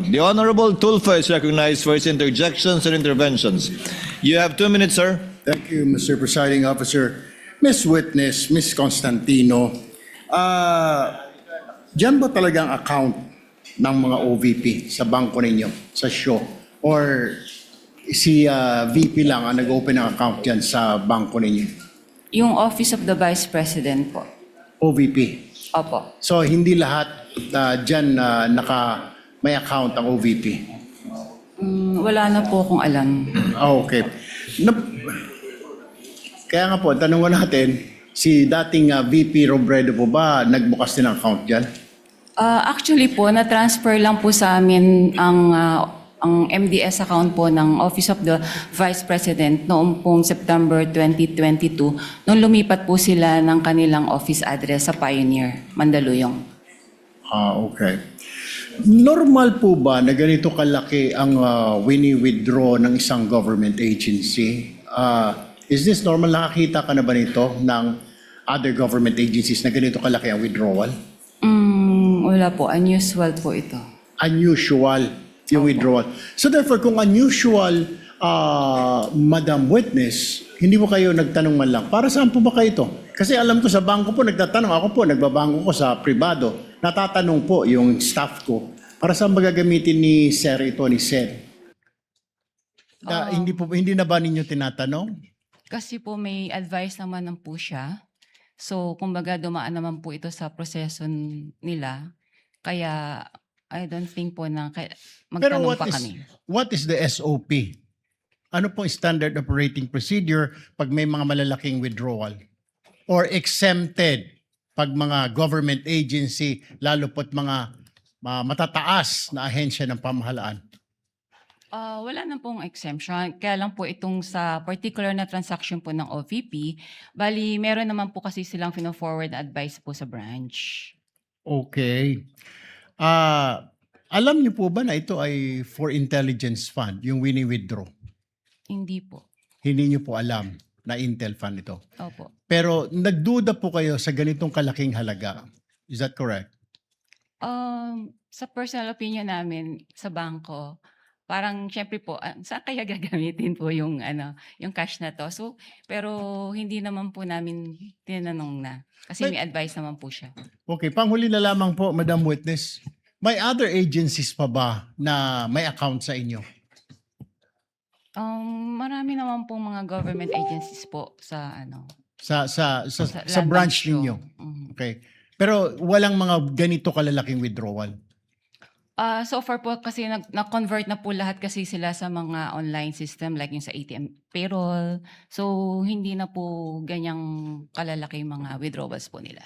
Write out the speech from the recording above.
account. The Honorable Tulfo is recognized for his interjections and interventions. You have 2 minutes, sir. Thank you, Mr. Presiding Officer. Miss Witness, Miss Constantino, dyan ba talagang account ng mga OVP sa bangko ninyo, sa show? Or si VP lang ang nag-open ng account dyan sa bangko ninyo? Yung Office of the Vice President po. OVP. Opo. So, hindi lahat dyan may account ang OVP? Wala na po akong alam. Okay. Kaya nga po, tanong ko natin, si dating VP Robredo po ba nagbukas din ng account dyan? Actually po, na-transfer lang po sa amin ang MDS account po ng Office of the Vice President noong pong September 2022 nung lumipat po sila ng kanilang office address sa Pioneer, Mandaluyong. Okay. Normal po ba na ganito kalaki ang wini-withdraw ng isang government agency? Is this normal? Nakakita ka na ba nito ng other government agencies na ganito kalaki ang withdrawal? Wala po, unusual po ito. Unusual yung withdrawal. So therefore, kung unusual, Madam Witness, hindi mo kayo nagtanong man lang, para saan po ba kayo ito? Kasi alam ko sa bangko po, nagtatanong. Ako po, nagbabangko ko sa pribado. Natatanong po yung staff ko, para saan ba gagamitin ni Sir ito, ni Sir? Hindi na ba ninyo tinatanong? Kasi po may advice naman po siya. So, kumbaga dumaan naman po ito sa proseso nila. Kaya, I don't think po na Pero magtanong pa kami. what is the SOP? Ano pong standard operating procedure pag may mga malalaking withdrawal? Or exempted pag mga government agency, lalo po't mga matataas na ahensya ng pamahalaan? Wala na pong exemption. Kaya lang po itong sa particular na transaction po ng OVP, bali meron naman po kasi silang forward advice po sa branch. Okay. Alam niyo po ba na ito ay for intelligence fund, yung wini-withdraw? Hindi po. Hindi niyo po alam na Intel fund ito. Opo. Pero nagduda po kayo sa ganitong kalaking halaga. Is that correct? Sa personal opinion namin sa bangko, parang syempre po, saan kaya gagamitin po yung yung cash na to? So, pero hindi naman po namin tinanong na. Kasi may advice naman po siya. Okay, panghuli na lamang po, Madam Witness. May other agencies pa ba na may account sa inyo? Marami naman pong mga government agencies po sa Sa Land branch Bank Show. ninyo? Okay. Pero walang mga ganito kalalaking withdrawal? So far po kasi na-convert na po lahat kasi sila sa mga online system like yung sa ATM payroll. So hindi na po ganyang kalalaki mga withdrawals po nila.